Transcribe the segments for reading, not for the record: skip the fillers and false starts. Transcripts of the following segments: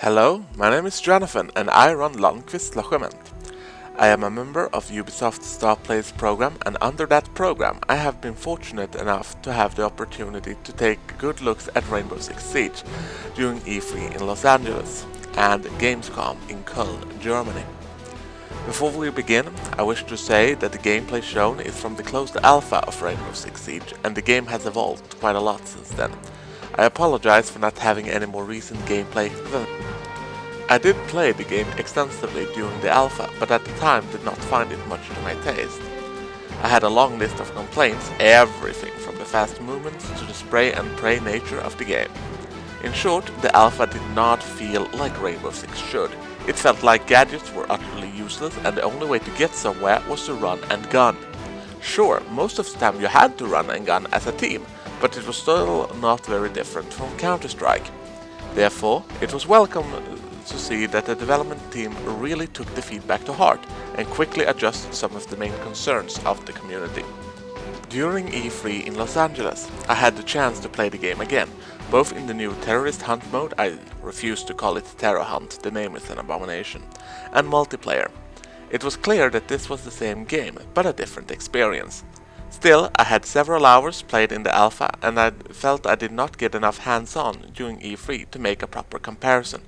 Hello, my name is Jonathan and I run Landqvist Logement. I am a member of Ubisoft's Star Players program, and under that program I have been fortunate enough to have the opportunity to take good looks at Rainbow Six Siege during E3 in Los Angeles and GamesCom in Köln, Germany. Before we begin, I wish to say that the gameplay shown is from the closed alpha of Rainbow Six Siege, and the game has evolved quite a lot since then. I apologize for not having any more recent gameplay. I did play the game extensively during the alpha, but at the time did not find it much to my taste. I had a long list of complaints, everything from the fast movements to the spray and pray nature of the game. In short, the alpha did not feel like Rainbow Six should. It felt like gadgets were utterly useless and the only way to get somewhere was to run and gun. Sure, most of the time you had to run and gun as a team, but it was still not very different from Counter-Strike. Therefore, it was welcome to see that the development team really took the feedback to heart and quickly adjusted some of the main concerns of the community. During E3 in Los Angeles, I had the chance to play the game again, both in the new Terrorist Hunt mode, I refuse to call it Terror Hunt, the name is an abomination, and multiplayer. It was clear that this was the same game, but a different experience. Still, I had several hours played in the alpha and I felt I did not get enough hands-on during E3 to make a proper comparison.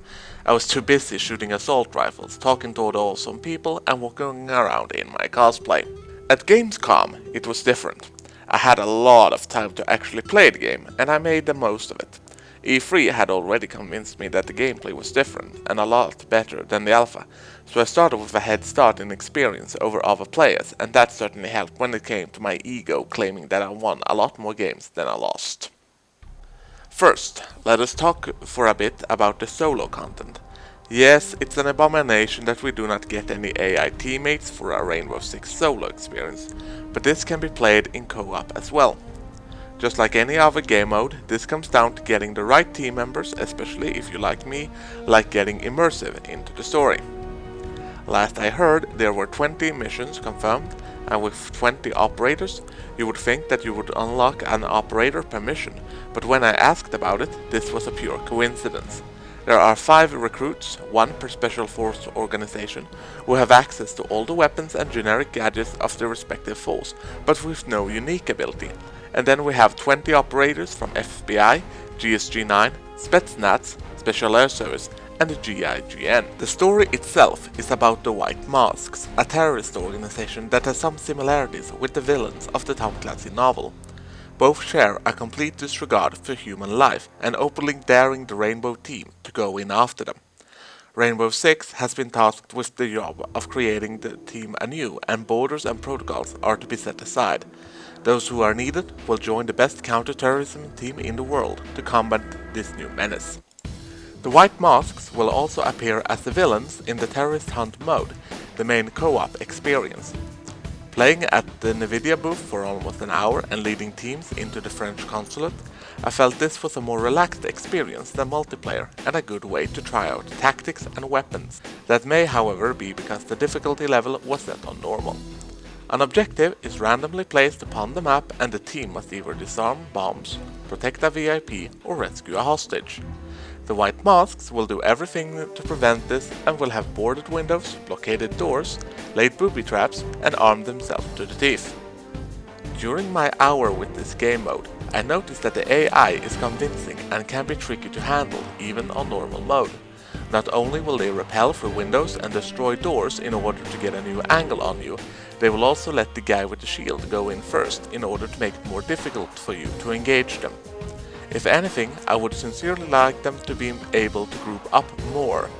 I was too busy shooting assault rifles, talking to all the awesome people and walking around in my cosplay. At Gamescom, it was different. I had a lot of time to actually play the game and I made the most of it. E3 had already convinced me that the gameplay was different and a lot better than the alpha, so I started with a head start in experience over other players, and that certainly helped when it came to my ego claiming that I won a lot more games than I lost. First, let us talk for a bit about the solo content. Yes, it's an abomination that we do not get any AI teammates for a Rainbow Six solo experience, but this can be played in co-op as well. Just like any other game mode, this comes down to getting the right team members, especially if you, like me, like getting immersive into the story. Last I heard, there were 20 missions confirmed, and with 20 operators, you would think that you would unlock an operator per mission, but when I asked about it, this was a pure coincidence. There are 5 recruits, 1 per special force organization, who have access to all the weapons and generic gadgets of their respective force, but with no unique ability. And then we have 20 operators from FBI, GSG-9, Spetsnaz, Special Air Service, and the GIGN. The story itself is about the White Masks, a terrorist organization that has some similarities with the villains of the Tom Clancy novel. Both share a complete disregard for human life and openly daring the Rainbow team to go in after them. Rainbow Six has been tasked with the job of creating the team anew, and borders and protocols are to be set aside. Those who are needed will join the best counter-terrorism team in the world to combat this new menace. The White Masks will also appear as the villains in the Terrorist Hunt mode, the main co-op experience. Playing at the Nvidia booth for almost an hour and leading teams into the French consulate, I felt this was a more relaxed experience than multiplayer and a good way to try out tactics and weapons. That may, however, be because the difficulty level was set on normal. An objective is randomly placed upon the map and the team must either disarm bombs, protect a VIP or rescue a hostage. The White Masks will do everything to prevent this and will have boarded windows, blockaded doors, laid booby traps and armed themselves to the teeth. During my hour with this game mode, I noticed that the AI is convincing and can be tricky to handle even on normal mode. Not only will they rappel through windows and destroy doors in order to get a new angle on you, they will also let the guy with the shield go in first in order to make it more difficult for you to engage them. If anything, I would sincerely like them to be able to group up more.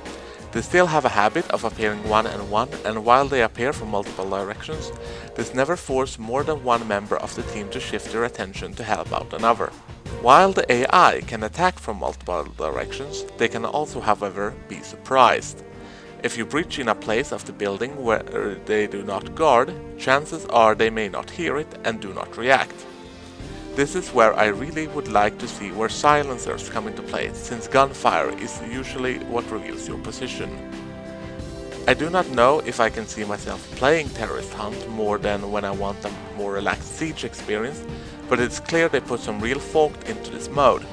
They still have a habit of appearing one-on-one, and while they appear from multiple directions, this never forces more than one member of the team to shift their attention to help out another. While the AI can attack from multiple directions, they can also, however, be surprised. If you breach in a place of the building where they do not guard, chances are they may not hear it and do not react. This is where I really would like to see where silencers come into play, since gunfire is usually what reveals your position. I do not know if I can see myself playing Terrorist Hunt more than when I want a more relaxed Siege experience, but it's clear they put some real thought into this mode.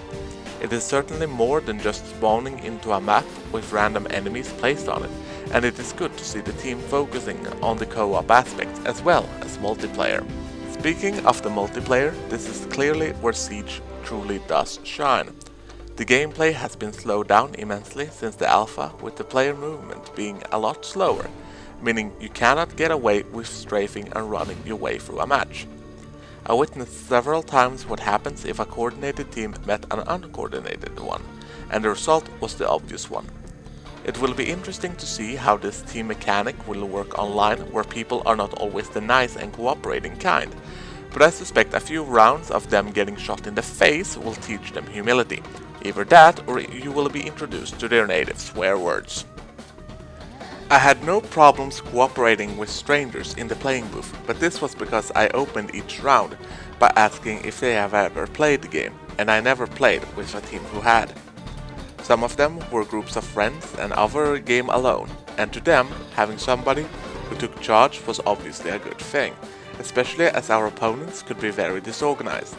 It is certainly more than just spawning into a map with random enemies placed on it, and it is good to see the team focusing on the co-op aspect as well as multiplayer. Speaking of the multiplayer, this is clearly where Siege truly does shine. The gameplay has been slowed down immensely since the alpha, with the player movement being a lot slower, meaning you cannot get away with strafing and running your way through a match. I witnessed several times what happens if a coordinated team met an uncoordinated one, and the result was the obvious one. It will be interesting to see how this team mechanic will work online, where people are not always the nice and cooperating kind, but I suspect a few rounds of them getting shot in the face will teach them humility. Either that, or you will be introduced to their native swear words. I had no problems cooperating with strangers in the playing booth, but this was because I opened each round by asking if they have ever played the game, and I never played with a team who had. Some of them were groups of friends and other game alone, and to them, having somebody who took charge was obviously a good thing, especially as our opponents could be very disorganized.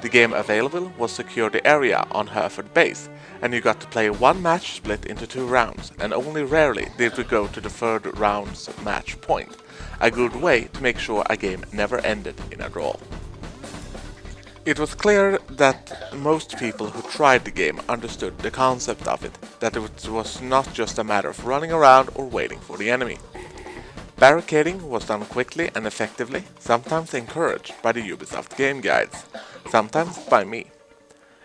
The game available was Secure the Area on Hereford Base, and you got to play one match split into 2 rounds, and only rarely did we go to the third round's match point, a good way to make sure a game never ended in a draw. It was clear that most people who tried the game understood the concept of it, that it was not just a matter of running around or waiting for the enemy. Barricading was done quickly and effectively, sometimes encouraged by the Ubisoft game guides, sometimes by me.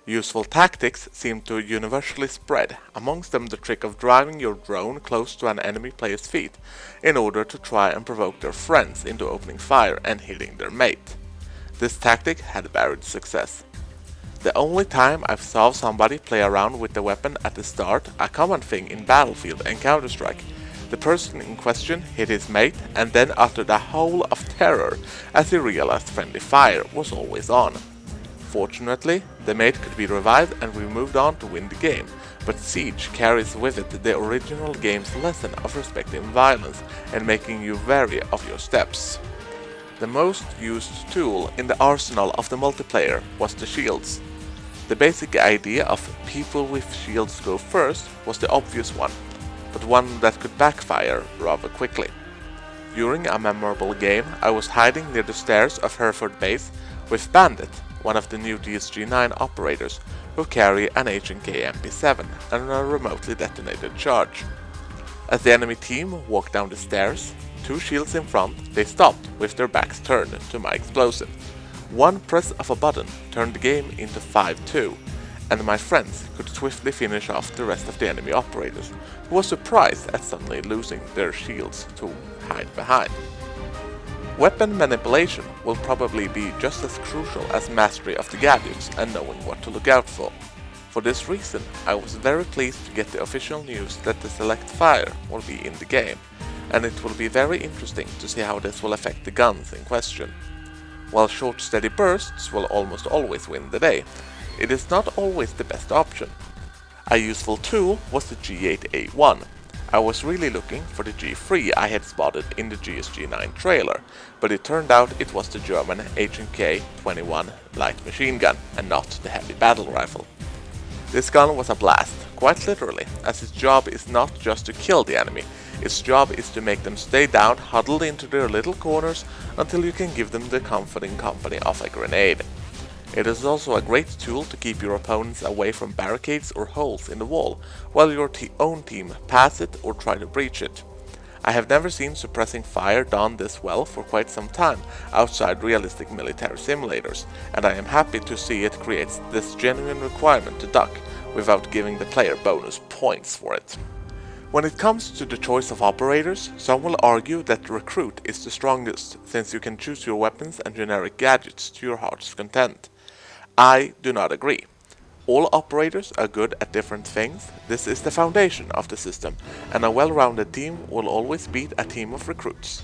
Useful tactics seemed to universally spread, amongst them the trick of driving your drone close to an enemy player's feet in order to try and provoke their friends into opening fire and hitting their mate. This tactic had varied success. The only time I saw somebody play around with the weapon at the start, a common thing in Battlefield and Counter-Strike, the person in question hit his mate and then uttered a howl of terror as he realized friendly fire was always on. Fortunately, the mate could be revived and we moved on to win the game, but Siege carries with it the original game's lesson of respecting violence and making you wary of your steps. The most used tool in the arsenal of the multiplayer was the shields. The basic idea of people with shields go first was the obvious one, but one that could backfire rather quickly. During a memorable game, I was hiding near the stairs of Hereford Base with Bandit, one of the new DSG-9 operators who carry an H&K MP7 and a remotely detonated charge. As the enemy team walked down the stairs, 2 shields in front, they stopped with their backs turned to my explosive. One press of a button turned the game into 5-2, and my friends could swiftly finish off the rest of the enemy operators, who was surprised at suddenly losing their shields to hide behind. Weapon manipulation will probably be just as crucial as mastery of the gadgets and knowing what to look out for. For this reason, I was very pleased to get the official news that the select fire will be in the game, and it will be very interesting to see how this will affect the guns in question. While short steady bursts will almost always win the day, it is not always the best option. A useful tool was the G8A1. I was really looking for the G3 I had spotted in the GSG-9 trailer, but it turned out it was the German H&K 21 light machine gun and not the heavy battle rifle. This gun was a blast, quite literally, as its job is not just to kill the enemy, its job is to make them stay down, huddled into their little corners until you can give them the comforting company of a grenade. It is also a great tool to keep your opponents away from barricades or holes in the wall, while your own team pass it or try to breach it. I have never seen suppressing fire done this well for quite some time outside realistic military simulators, and I am happy to see it creates this genuine requirement to duck without giving the player bonus points for it. When it comes to the choice of operators, some will argue that Recruit is the strongest, since you can choose your weapons and generic gadgets to your heart's content. I do not agree. All operators are good at different things. This is the foundation of the system, and a well-rounded team will always beat a team of recruits.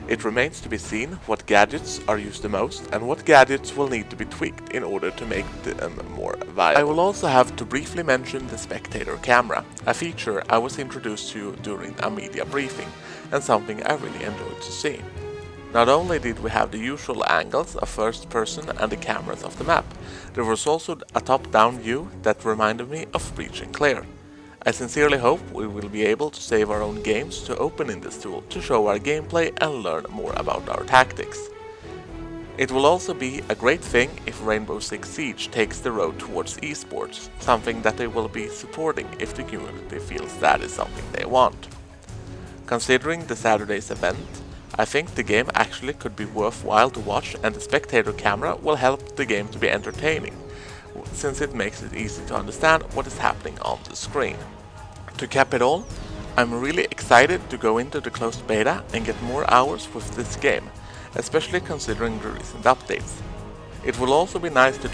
It remains to be seen what gadgets are used the most and what gadgets will need to be tweaked in order to make them more viable. I will also have to briefly mention the Spectator camera, a feature I was introduced to during a media briefing, and something I really enjoyed to see. Not only did we have the usual angles of first person and the cameras of the map, there was also a top-down view that reminded me of Breach and Clear. I sincerely hope we will be able to save our own games to open in this tool to show our gameplay and learn more about our tactics. It will also be a great thing if Rainbow Six Siege takes the road towards esports, something that they will be supporting if the community feels that is something they want. Considering the Saturday's event, I think the game actually could be worthwhile to watch, and the Spectator camera will help the game to be entertaining, since it makes it easy to understand what is happening on the screen. To cap it all, I'm really excited to go into the closed beta and get more hours with this game, especially considering the recent updates. It will also be nice to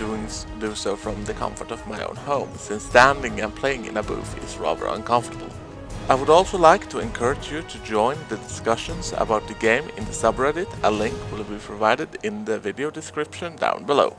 do so from the comfort of my own home, since standing and playing in a booth is rather uncomfortable. I would also like to encourage you to join the discussions about the game in the subreddit. A link will be provided in the video description down below.